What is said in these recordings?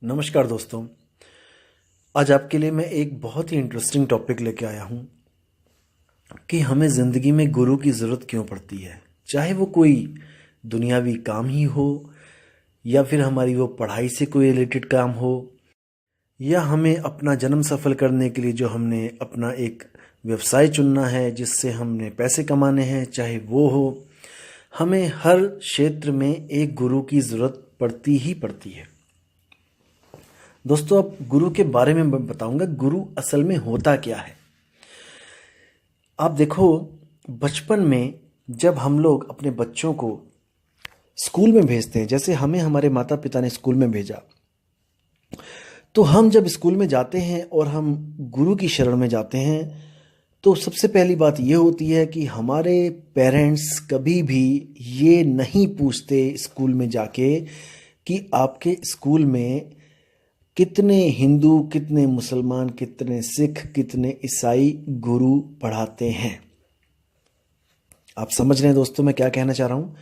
नमस्कार दोस्तों। आज आपके लिए मैं एक बहुत ही इंटरेस्टिंग टॉपिक लेके आया हूँ कि हमें ज़िंदगी में गुरु की ज़रूरत क्यों पड़ती है। चाहे वो कोई दुनियावी काम ही हो या फिर हमारी वो पढ़ाई से कोई रिलेटेड काम हो या हमें अपना जन्म सफल करने के लिए जो हमने अपना एक व्यवसाय चुनना है जिससे हमने पैसे कमाने हैं, चाहे वो हो, हमें हर क्षेत्र में एक गुरु की ज़रूरत पड़ती ही पड़ती है। दोस्तों, अब गुरु के बारे में मैं बताऊंगा गुरु असल में होता क्या है। आप देखो, बचपन में जब हम लोग अपने बच्चों को स्कूल में भेजते हैं, जैसे हमें हमारे माता पिता ने स्कूल में भेजा, तो हम जब स्कूल में जाते हैं और हम गुरु की शरण में जाते हैं तो सबसे पहली बात ये होती है कि हमारे पेरेंट्स कभी भी ये नहीं पूछते स्कूल में जाके कि आपके स्कूल में कितने हिंदू, कितने मुसलमान, कितने सिख, कितने ईसाई गुरु पढ़ाते हैं। आप समझ रहे हैं दोस्तों मैं क्या कहना चाह रहा हूँ।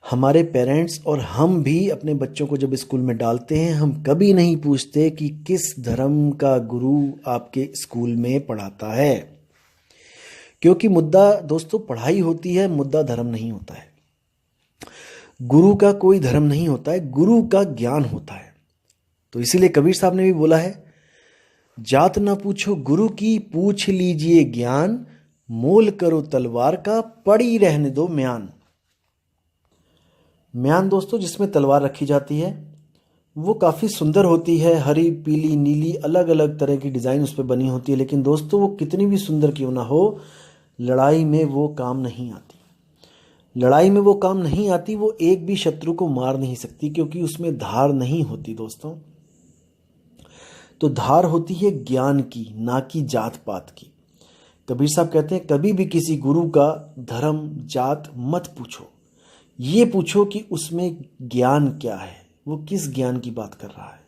हमारे पेरेंट्स और हम भी अपने बच्चों को जब स्कूल में डालते हैं, हम कभी नहीं पूछते कि किस धर्म का गुरु आपके स्कूल में पढ़ाता है, क्योंकि मुद्दा दोस्तों पढ़ाई होती है, मुद्दा धर्म नहीं होता है। गुरु का कोई धर्म नहीं होता है, गुरु का ज्ञान होता है। तो इसीलिए कबीर साहब ने भी बोला है, जात ना पूछो गुरु की, पूछ लीजिए ज्ञान, मोल करो तलवार का, पड़ी रहने दो म्यान। म्यान दोस्तों जिसमें तलवार रखी जाती है, वो काफ़ी सुंदर होती है, हरी, पीली, नीली, अलग अलग तरह की डिज़ाइन उस पर बनी होती है। लेकिन दोस्तों वो कितनी भी सुंदर क्यों ना हो, लड़ाई में वो काम नहीं आती। लड़ाई में वो काम नहीं आती, वो एक भी शत्रु को मार नहीं सकती, क्योंकि उसमें धार नहीं होती दोस्तों। तो धार होती है ज्ञान की, ना कि जात पात की। कबीर साहब कहते हैं, कभी भी किसी गुरु का धर्म जात मत पूछो, ये पूछो कि उसमें ज्ञान क्या है, वो किस ज्ञान की बात कर रहा है।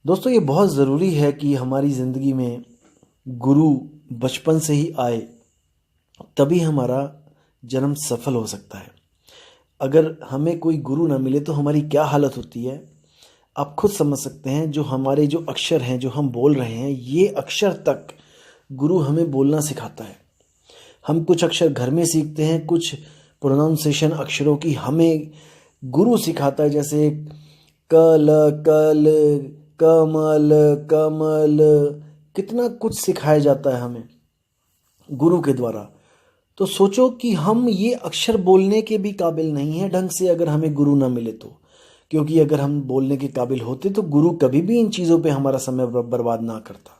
दोस्तों ये बहुत ज़रूरी है कि हमारी ज़िंदगी में गुरु बचपन से ही आए, तभी हमारा जन्म सफल हो सकता है। अगर हमें कोई गुरु ना मिले तो हमारी क्या हालत होती है आप खुद समझ सकते हैं। जो हमारे जो अक्षर हैं, जो हम बोल रहे हैं, ये अक्षर तक गुरु हमें बोलना सिखाता है। हम कुछ अक्षर घर में सीखते हैं, कुछ प्रोनाउंसिएशन अक्षरों की हमें गुरु सिखाता है, जैसे कल, कल, कमल, कमल, कितना कुछ सिखाया जाता है हमें गुरु के द्वारा। तो सोचो कि हम ये अक्षर बोलने के भी काबिल नहीं हैं ढंग से, अगर हमें गुरु ना मिले तो। क्योंकि अगर हम बोलने के काबिल होते तो गुरु कभी भी इन चीज़ों पे हमारा समय बर्बाद ना करता।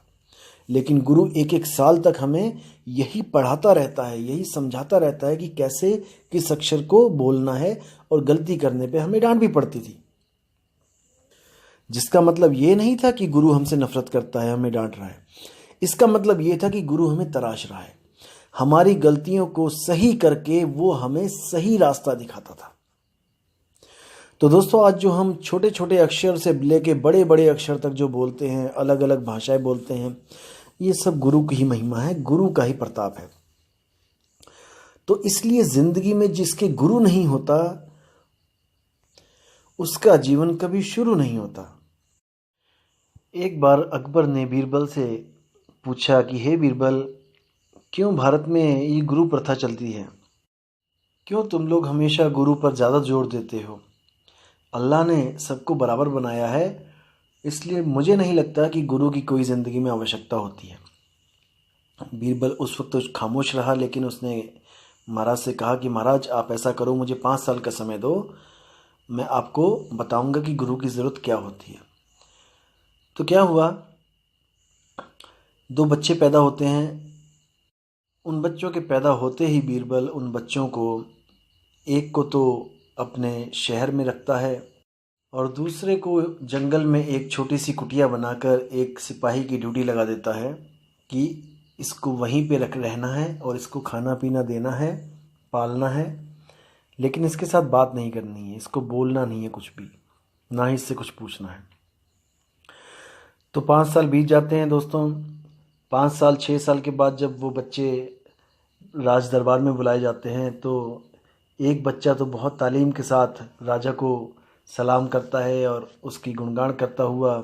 लेकिन गुरु एक एक साल तक हमें यही पढ़ाता रहता है, यही समझाता रहता है कि कैसे किस अक्षर को बोलना है, और गलती करने पे हमें डांट भी पड़ती थी। जिसका मतलब ये नहीं था कि गुरु हमसे नफरत करता है, हमें डांट रहा है। इसका मतलब ये था कि गुरु हमें तराश रहा है, हमारी गलतियों को सही करके वो हमें सही रास्ता दिखाता था। तो दोस्तों आज जो हम छोटे छोटे अक्षर से लेके बड़े बड़े अक्षर तक जो बोलते हैं, अलग अलग भाषाएं बोलते हैं, ये सब गुरु की ही महिमा है, गुरु का ही प्रताप है। तो इसलिए जिंदगी में जिसके गुरु नहीं होता उसका जीवन कभी शुरू नहीं होता। एक बार अकबर ने बीरबल से पूछा कि हे बीरबल, क्यों भारत में ये गुरु प्रथा चलती है? क्यों तुम लोग हमेशा गुरु पर ज़्यादा जोर देते हो? अल्लाह ने सबको बराबर बनाया है, इसलिए मुझे नहीं लगता कि गुरु की कोई ज़िंदगी में आवश्यकता होती है। बीरबल उस वक्त तो खामोश रहा, लेकिन उसने महाराज से कहा कि महाराज आप ऐसा करो, मुझे 5 साल का समय दो, मैं आपको बताऊंगा कि गुरु की ज़रूरत क्या होती है। तो क्या हुआ, 2 बच्चे पैदा होते हैं। उन बच्चों के पैदा होते ही बीरबल उन बच्चों को, एक को तो अपने शहर में रखता है और दूसरे को जंगल में एक छोटी सी कुटिया बनाकर एक सिपाही की ड्यूटी लगा देता है कि इसको वहीं पे रहना है और इसको खाना पीना देना है, पालना है, लेकिन इसके साथ बात नहीं करनी है, इसको बोलना नहीं है कुछ भी, ना ही इससे कुछ पूछना है। तो 5 साल बीत जाते हैं दोस्तों। 5 साल 6 साल के बाद जब वो बच्चे राज दरबार में बुलाए जाते हैं, तो एक बच्चा तो बहुत तालीम के साथ राजा को सलाम करता है और उसकी गुणगान करता हुआ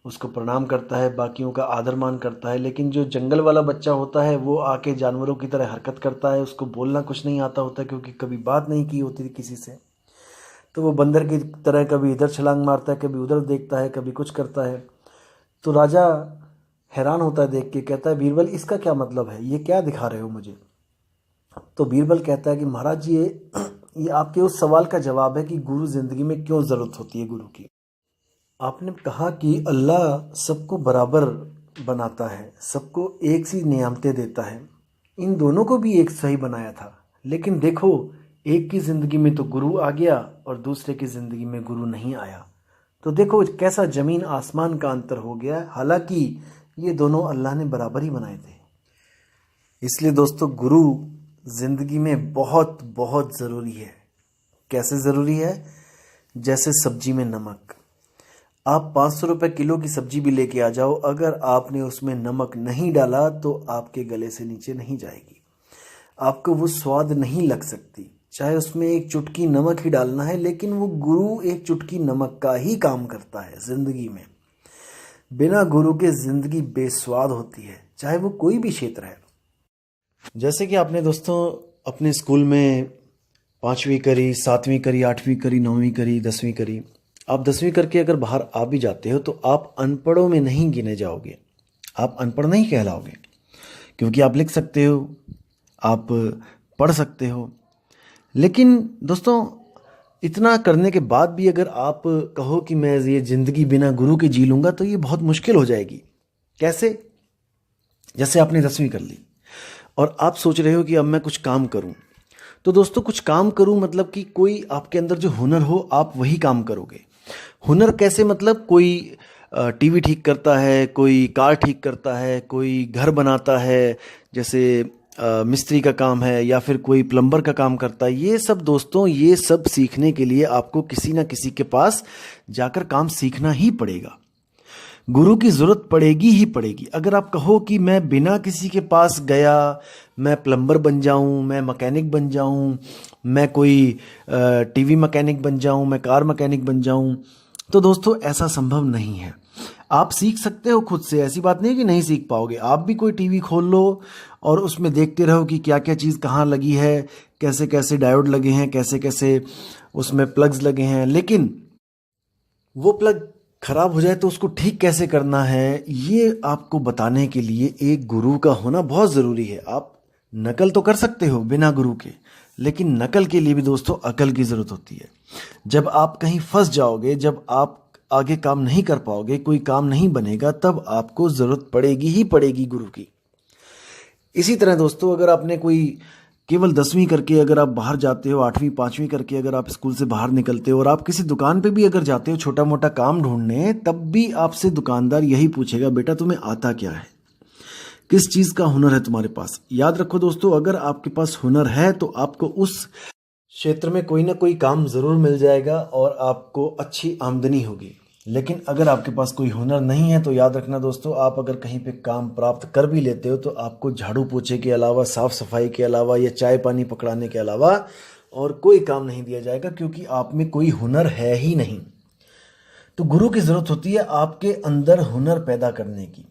उसको प्रणाम करता है, बाकियों का आदर मान करता है। लेकिन जो जंगल वाला बच्चा होता है वो आके जानवरों की तरह हरकत करता है, उसको बोलना कुछ नहीं आता होता क्योंकि कभी बात नहीं की होती किसी से। तो वो बंदर की तरह कभी इधर छलांग मारता है, कभी उधर देखता है, कभी कुछ करता है। तो राजा हैरान होता है देख के, कहता है बीरबल इसका क्या मतलब है, ये क्या दिखा रहे हो मुझे। तो बीरबल कहता है कि महाराज जी ये आपके उस सवाल का जवाब है कि गुरु ज़िंदगी में क्यों ज़रूरत होती है गुरु की। आपने कहा कि अल्लाह सबको बराबर बनाता है, सबको एक सी नियामतें देता है, इन दोनों को भी एक सही बनाया था। लेकिन देखो, एक की ज़िंदगी में तो गुरु आ गया और दूसरे की ज़िंदगी में गुरु नहीं आया। तो देखो कैसा ज़मीन आसमान का अंतर हो गया है। हालांकि ये दोनों अल्लाह ने बराबर ही बनाए थे। इसलिए दोस्तों, गुरु ज़िंदगी में बहुत बहुत ज़रूरी है। कैसे ज़रूरी है? जैसे सब्जी में नमक। आप 500 रुपये किलो की सब्जी भी लेके आ जाओ, अगर आपने उसमें नमक नहीं डाला तो आपके गले से नीचे नहीं जाएगी, आपको वो स्वाद नहीं लग सकती। चाहे उसमें एक चुटकी नमक ही डालना है, लेकिन वो गुरु एक चुटकी नमक का ही काम करता है ज़िंदगी में। बिना गुरु के ज़िंदगी बेस्वाद होती है, चाहे वो कोई भी क्षेत्र है। जैसे कि आपने दोस्तों अपने स्कूल में 5वीं करी, 7वीं करी, 8वीं करी, 9वीं करी, 10वीं करी। आप 10वीं करके अगर बाहर आ भी जाते हो तो आप अनपढ़ों में नहीं गिने जाओगे, आप अनपढ़ नहीं कहलाओगे, क्योंकि आप लिख सकते हो, आप पढ़ सकते हो। लेकिन दोस्तों, इतना करने के बाद भी अगर आप कहो कि मैं ये ज़िंदगी बिना गुरु के जी लूँगा, तो ये बहुत मुश्किल हो जाएगी। कैसे? जैसे आपने 10वीं कर ली और आप सोच रहे हो कि अब मैं कुछ काम करूं। तो दोस्तों, कुछ काम करूं मतलब कि कोई आपके अंदर जो हुनर हो आप वही काम करोगे। हुनर कैसे? मतलब कोई टीवी ठीक करता है, कोई कार ठीक करता है, कोई घर बनाता है, जैसे मिस्त्री का काम है, या फिर कोई प्लम्बर का काम करता है। ये सब दोस्तों, ये सब सीखने के लिए आपको किसी ना किसी के पास जाकर काम सीखना ही पड़ेगा। गुरु की ज़रूरत पड़ेगी ही पड़ेगी। अगर आप कहो कि मैं बिना किसी के पास गया मैं प्लम्बर बन जाऊं, मैं मैकेनिक बन जाऊं, मैं कोई टीवी मैकेनिक बन जाऊं, मैं कार मैकेनिक बन जाऊं, तो दोस्तों ऐसा संभव नहीं है। आप सीख सकते हो खुद से, ऐसी बात नहीं कि नहीं सीख पाओगे। आप भी कोई टीवी खोल लो और उसमें देखते रहो कि क्या क्या चीज़ कहाँ लगी है, कैसे कैसे डायोड लगे हैं, कैसे कैसे उसमें प्लग्स लगे हैं। लेकिन वो प्लग खराब हो जाए तो उसको ठीक कैसे करना है, ये आपको बताने के लिए एक गुरु का होना बहुत ज़रूरी है। आप नकल तो कर सकते हो बिना गुरु के, लेकिन नकल के लिए भी दोस्तों अकल की ज़रूरत होती है। जब आप कहीं फंस जाओगे, जब आप आगे काम नहीं कर पाओगे, कोई काम नहीं बनेगा, तब आपको ज़रूरत पड़ेगी ही पड़ेगी गुरु की। इसी तरह दोस्तों, अगर आपने कोई केवल 10वीं करके अगर आप बाहर जाते हो, 8वीं 5वीं करके अगर आप स्कूल से बाहर निकलते हो और आप किसी दुकान पे भी अगर जाते हो छोटा मोटा काम ढूंढने, तब भी आपसे दुकानदार यही पूछेगा, बेटा तुम्हें आता क्या है, किस चीज़ का हुनर है तुम्हारे पास। याद रखो दोस्तों, अगर आपके पास हुनर है तो आपको उस क्षेत्र में कोई ना कोई काम ज़रूर मिल जाएगा और आपको अच्छी आमदनी होगी। लेकिन अगर आपके पास कोई हुनर नहीं है तो याद रखना दोस्तों, आप अगर कहीं पे काम प्राप्त कर भी लेते हो तो आपको झाड़ू पोछे के अलावा, साफ सफाई के अलावा या चाय पानी पकड़ाने के अलावा और कोई काम नहीं दिया जाएगा, क्योंकि आप में कोई हुनर है ही नहीं। तो गुरु की ज़रूरत होती है आपके अंदर हुनर पैदा करने की।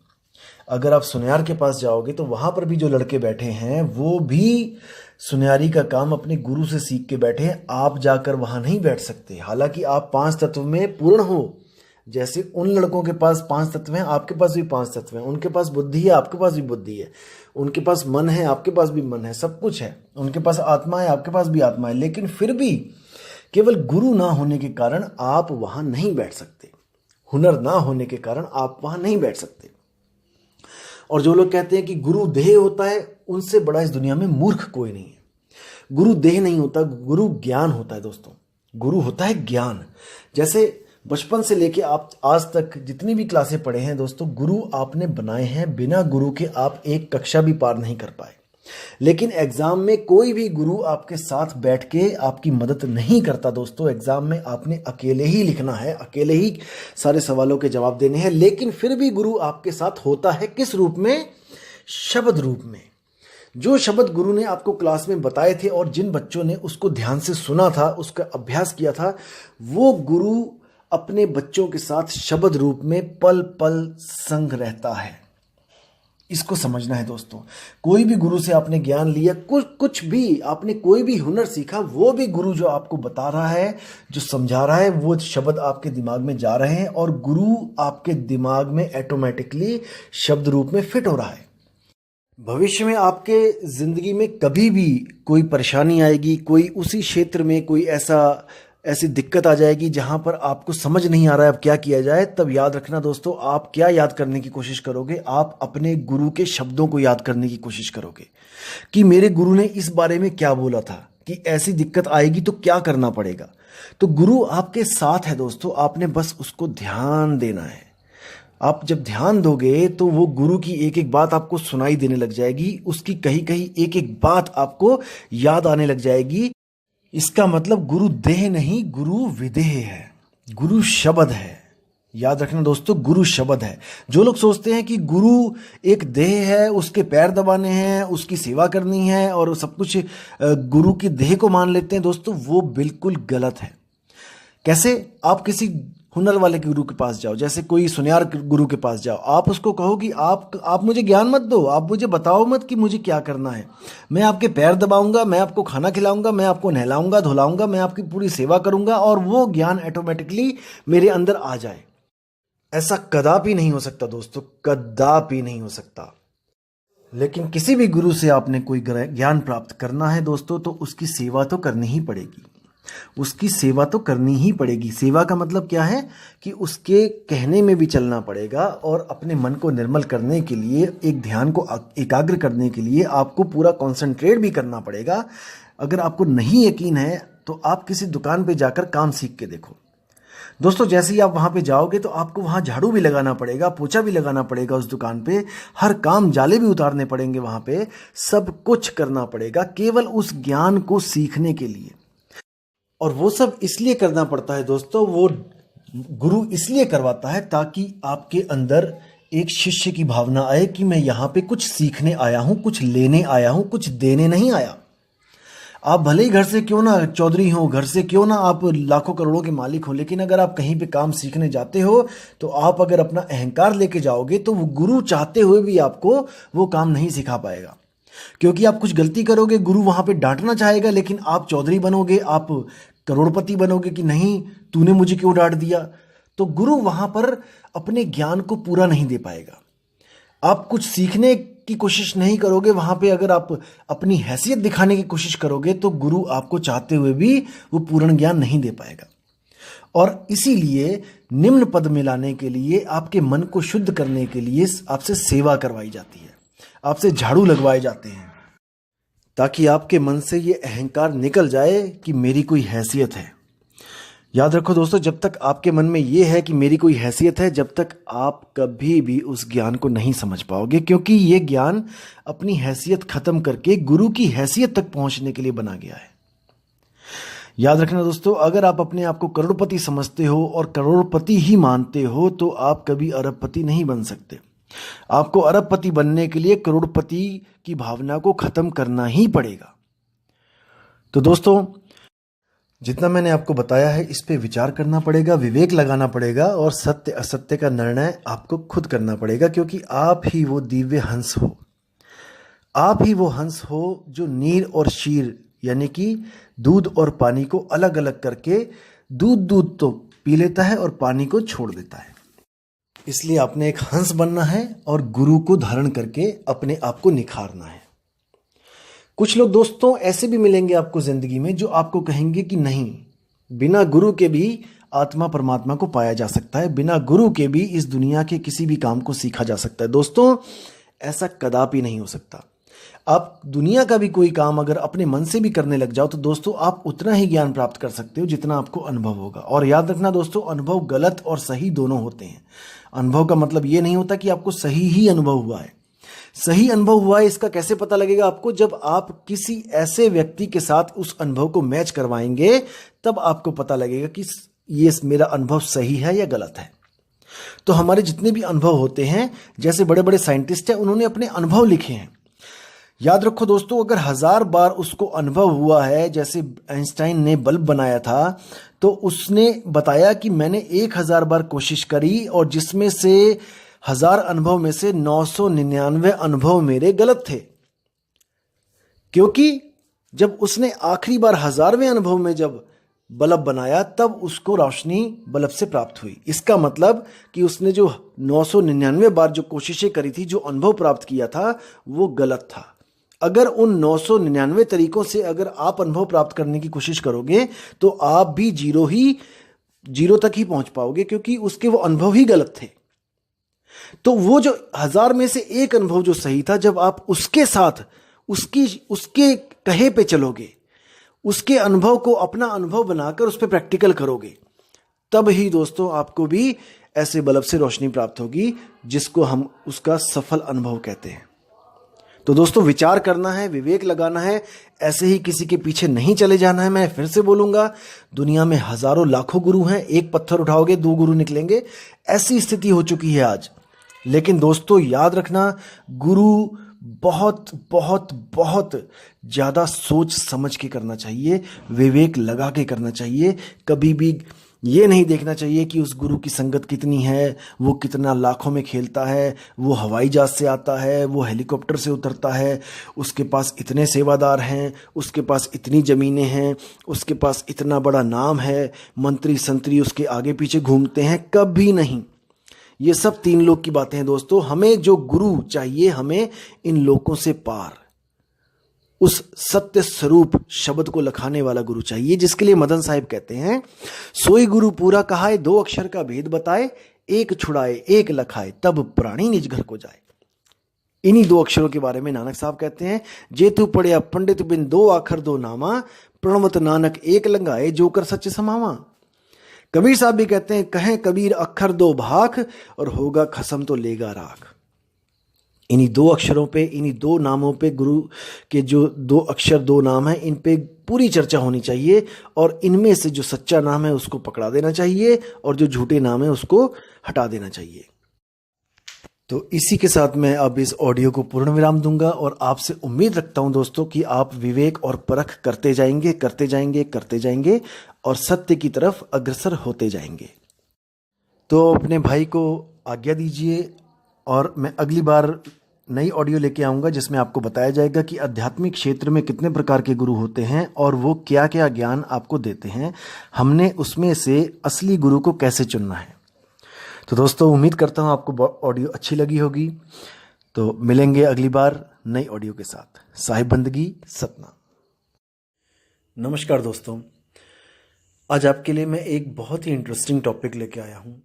अगर आप सुनियार के पास जाओगे तो वहाँ पर भी जो लड़के बैठे हैं वो भी सुनियारी का काम अपने गुरु से सीख के बैठे हैं। आप जाकर वहाँ नहीं बैठ सकते। हालांकि आप 5 तत्व में पूर्ण हो, जैसे उन लड़कों के पास 5 तत्व हैं, आपके पास भी 5 तत्व हैं। उनके पास बुद्धि है, आपके पास भी बुद्धि है। उनके पास मन है, आपके पास भी मन है, सब कुछ है। उनके पास आत्मा है, आपके पास भी आत्मा है। लेकिन फिर भी केवल गुरु ना होने के कारण आप वहाँ नहीं बैठ सकते, हुनर ना होने के कारण आप वहाँ नहीं बैठ सकते। और जो लोग कहते हैं कि गुरु देह होता है, उनसे बड़ा इस दुनिया में मूर्ख कोई नहीं है। गुरु देह नहीं होता, गुरु ज्ञान होता है दोस्तों। गुरु होता है ज्ञान। जैसे बचपन से लेके आप आज तक जितनी भी क्लासें पढ़े हैं दोस्तों, गुरु आपने बनाए हैं। बिना गुरु के आप एक कक्षा भी पार नहीं कर पाए। लेकिन एग्जाम में कोई भी गुरु आपके साथ बैठ के आपकी मदद नहीं करता दोस्तों। एग्जाम में आपने अकेले ही लिखना है, अकेले ही सारे सवालों के जवाब देने हैं। लेकिन फिर भी गुरु आपके साथ होता है, किस रूप में? शब्द रूप में। जो शब्द गुरु ने आपको क्लास में बताए थे और जिन बच्चों ने उसको ध्यान से सुना था, उसका अभ्यास किया था, वो गुरु अपने बच्चों के साथ शब्द रूप में पल पल संग रहता है। इसको समझना है दोस्तों। कोई भी गुरु से आपने ज्ञान लिया, कुछ भी आपने कोई भी हुनर सीखा, वो भी गुरु जो आपको बता रहा है, जो समझा रहा है, वो शब्द आपके दिमाग में जा रहे हैं और गुरु आपके दिमाग में ऑटोमेटिकली शब्द रूप में फिट हो रहा है। भविष्य में आपके ज़िंदगी में कभी भी कोई परेशानी आएगी, कोई उसी क्षेत्र में कोई ऐसी दिक्कत आ जाएगी जहां पर आपको समझ नहीं आ रहा है अब क्या किया जाए, तब याद रखना दोस्तों, आप क्या याद करने की कोशिश करोगे? आप अपने गुरु के शब्दों को याद करने की कोशिश करोगे कि मेरे गुरु ने इस बारे में क्या बोला था, कि ऐसी दिक्कत आएगी तो क्या करना पड़ेगा। तो गुरु आपके साथ है दोस्तों, आपने बस उसको ध्यान देना है। आप जब ध्यान दोगे तो वो गुरु की एक एक बात आपको सुनाई देने लग जाएगी, उसकी कहीं कहीं एक एक बात आपको याद आने लग जाएगी। इसका मतलब गुरु देह नहीं, गुरु विदेह है, गुरु शब्द है। याद रखना दोस्तों, गुरु शब्द है। जो लोग सोचते हैं कि गुरु एक देह है, उसके पैर दबाने हैं, उसकी सेवा करनी है और सब कुछ गुरु की देह को मान लेते हैं दोस्तों, वो बिल्कुल गलत है। कैसे? आप किसी हुनर वाले गुरु के पास जाओ, जैसे कोई सुनियार गुरु के पास जाओ, आप उसको कहो कि आप मुझे ज्ञान मत दो, आप मुझे बताओ मत कि मुझे क्या करना है, मैं आपके पैर दबाऊंगा, मैं आपको खाना खिलाऊंगा, मैं आपको नहलाऊंगा धुलाऊंगा, मैं आपकी पूरी सेवा करूंगा और वो ज्ञान ऑटोमेटिकली मेरे अंदर आ जाए। ऐसा कदापि नहीं हो सकता दोस्तों, कदापि नहीं हो सकता। लेकिन किसी भी गुरु से आपने कोई ज्ञान प्राप्त करना है दोस्तों, तो उसकी सेवा तो करनी ही पड़ेगी, उसकी सेवा तो करनी ही पड़ेगी। सेवा का मतलब क्या है कि उसके कहने में भी चलना पड़ेगा और अपने मन को निर्मल करने के लिए, एक ध्यान को एकाग्र करने के लिए आपको पूरा कंसंट्रेट भी करना पड़ेगा। अगर आपको नहीं यकीन है तो आप किसी दुकान पे जाकर काम सीख के देखो दोस्तों। जैसे ही आप वहां पे जाओगे तो आपको वहां झाड़ू भी लगाना पड़ेगा, पोछा भी लगाना पड़ेगा उस दुकान पे, हर काम जाले भी उतारने पड़ेंगे वहां पे, सब कुछ करना पड़ेगा केवल उस ज्ञान को सीखने के लिए। और वो सब इसलिए करना पड़ता है दोस्तों, वो गुरु इसलिए करवाता है ताकि आपके अंदर एक शिष्य की भावना आए कि मैं यहाँ पे कुछ सीखने आया हूँ, कुछ लेने आया हूँ, कुछ देने नहीं आया। आप भले ही घर से क्यों ना चौधरी हो, घर से क्यों ना आप लाखों करोड़ों के मालिक हो, लेकिन अगर आप कहीं पे काम सीखने जाते हो तो आप अगर अपना अहंकार लेके जाओगे तो वो गुरु चाहते हुए भी आपको वो काम नहीं सिखा पाएगा। क्योंकि आप कुछ गलती करोगे, गुरु वहां पे डांटना चाहेगा, लेकिन आप चौधरी बनोगे, आप करोड़पति बनोगे कि नहीं तूने मुझे क्यों डांट दिया, तो गुरु वहां पर अपने ज्ञान को पूरा नहीं दे पाएगा। आप कुछ सीखने की कोशिश नहीं करोगे, वहां पे अगर आप अपनी हैसियत दिखाने की कोशिश करोगे तो गुरु आपको चाहते हुए भी वो पूर्ण ज्ञान नहीं दे पाएगा। और इसीलिए निम्न पद में लाने के लिए, आपके मन को शुद्ध करने के लिए आपसे सेवा करवाई जाती है, आपसे झाड़ू लगवाए जाते हैं, ताकि आपके मन से ये अहंकार निकल जाए कि मेरी कोई हैसियत है। याद रखो दोस्तों, जब तक आपके मन में ये है कि मेरी कोई हैसियत है, जब तक आप कभी भी उस ज्ञान को नहीं समझ पाओगे, क्योंकि ये ज्ञान अपनी हैसियत खत्म करके गुरु की हैसियत तक पहुंचने के लिए बना गया है। याद रखना दोस्तों, अगर आप अपने आप को करोड़पति समझते हो और करोड़पति ही मानते हो तो आप कभी अरबपति नहीं बन सकते। आपको अरबपति बनने के लिए करोड़पति की भावना को खत्म करना ही पड़ेगा। तो दोस्तों, जितना मैंने आपको बताया है इस पे विचार करना पड़ेगा, विवेक लगाना पड़ेगा और सत्य असत्य का निर्णय आपको खुद करना पड़ेगा, क्योंकि आप ही वो दिव्य हंस हो, आप ही वो हंस हो जो नीर और शीर यानी कि दूध और पानी को अलग अलग करके दूध तो पी लेता है और पानी को छोड़ देता है। इसलिए आपने एक हंस बनना है और गुरु को धारण करके अपने आप को निखारना है। कुछ लोग दोस्तों ऐसे भी मिलेंगे आपको जिंदगी में जो आपको कहेंगे कि नहीं, बिना गुरु के भी आत्मा परमात्मा को पाया जा सकता है, बिना गुरु के भी इस दुनिया के किसी भी काम को सीखा जा सकता है। दोस्तों, ऐसा कदापि नहीं हो सकता। आप दुनिया का भी कोई काम अगर अपने मन से भी करने लग जाओ तो दोस्तों आप उतना ही ज्ञान प्राप्त कर सकते हो जितना आपको अनुभव होगा। और याद रखना दोस्तों, अनुभव गलत और सही दोनों होते हैं। अनुभव का मतलब ये नहीं होता कि आपको सही ही अनुभव हुआ है। सही अनुभव हुआ है इसका कैसे पता लगेगा आपको? जब आप किसी ऐसे व्यक्ति के साथ उस अनुभव को मैच करवाएंगे, तब आपको पता लगेगा कि ये मेरा अनुभव सही है या गलत है। तो हमारे जितने भी अनुभव होते हैं, जैसे बड़े बड़े साइंटिस्ट हैं, उन्होंने अपने अनुभव लिखे हैं। याद रखो दोस्तों, अगर 1000 बार उसको अनुभव हुआ है, जैसे आइंस्टाइन ने बल्ब बनाया था, तो उसने बताया कि मैंने 1000 बार कोशिश करी और जिसमें से 1000 अनुभव में से 999 अनुभव मेरे गलत थे। क्योंकि जब उसने आखिरी बार 1000वें अनुभव में जब बल्ब बनाया, तब उसको रोशनी बल्ब से प्राप्त हुई। इसका मतलब कि उसने जो 999 बार जो कोशिशें करी थी, जो अनुभव प्राप्त किया था, वो गलत था। अगर उन 999 तरीकों से अगर आप अनुभव प्राप्त करने की कोशिश करोगे, तो आप भी जीरो तक ही पहुंच पाओगे, क्योंकि उसके वो अनुभव ही गलत थे। तो वो जो 1000 में से एक अनुभव जो सही था, जब आप उसके साथ उसके कहे पे चलोगे, उसके अनुभव को अपना अनुभव बनाकर उस पर प्रैक्टिकल करोगे, तब ही दोस्तों आपको भी ऐसे बल्ब से रोशनी प्राप्त होगी, जिसको हम उसका सफल अनुभव कहते हैं। तो दोस्तों, विचार करना है, विवेक लगाना है, ऐसे ही किसी के पीछे नहीं चले जाना है। मैं फिर से बोलूंगा, दुनिया में हजारों लाखों गुरु हैं, एक पत्थर उठाओगे 2 गुरु निकलेंगे, ऐसी स्थिति हो चुकी है आज। लेकिन दोस्तों याद रखना, गुरु बहुत बहुत बहुत ज़्यादा सोच समझ के करना चाहिए, विवेक लगा के करना चाहिए। कभी भी ये नहीं देखना चाहिए कि उस गुरु की संगत कितनी है, वो कितना लाखों में खेलता है, वो हवाई जहाज से आता है, वो हेलीकॉप्टर से उतरता है, उसके पास इतने सेवादार हैं, उसके पास इतनी ज़मीनें हैं, उसके पास इतना बड़ा नाम है, मंत्री संतरी उसके आगे पीछे घूमते हैं। कभी नहीं। ये सब 3 लोग की बातें हैं दोस्तों। हमें जो गुरु चाहिए, हमें इन लोगों से पार उस सत्य स्वरूप शब्द को लखाने वाला गुरु चाहिए, जिसके लिए मदन साहिब कहते हैं, सोई गुरु पूरा कहाए, 2 अक्षर का भेद बताए, एक छुड़ाए एक लखाए, तब प्राणी निज घर को जाए। इन्हीं 2 अक्षरों के बारे में नानक साहब कहते हैं, जेतु पढ़िया पंडित बिन 2 आखर 2 नामा, प्रणवत नानक एक लंगाए, जोकर सच समावा। कबीर साहब भी कहते हैं, कहें कबीर अक्षर 2 भाख, और होगा खसम तो लेगा राख। इन्हीं 2 अक्षरों पे, इन्हीं 2 नामों पे, गुरु के जो 2 अक्षर 2 नाम हैं, इन पे पूरी चर्चा होनी चाहिए, और इनमें से जो सच्चा नाम है उसको पकड़ा देना चाहिए, और जो झूठे नाम है उसको हटा देना चाहिए। तो इसी के साथ मैं अब इस ऑडियो को पूर्ण विराम दूंगा, और आपसे उम्मीद रखता हूं दोस्तों कि आप विवेक और परख करते जाएंगे, करते जाएंगे, करते जाएंगे, और सत्य की तरफ अग्रसर होते जाएंगे। तो अपने भाई को आज्ञा दीजिए, और मैं अगली बार नई ऑडियो लेके आऊँगा, जिसमें आपको बताया जाएगा कि आध्यात्मिक क्षेत्र में कितने प्रकार के गुरु होते हैं, और वो क्या क्या ज्ञान आपको देते हैं, हमने उसमें से असली गुरु को कैसे चुनना है। तो दोस्तों, उम्मीद करता हूँ आपको ऑडियो अच्छी लगी होगी। तो मिलेंगे अगली बार नई ऑडियो के साथ। साहिब बंदगी सतना। नमस्कार दोस्तों, आज आपके लिए मैं एक बहुत ही इंटरेस्टिंग टॉपिक लेके आया हूँ।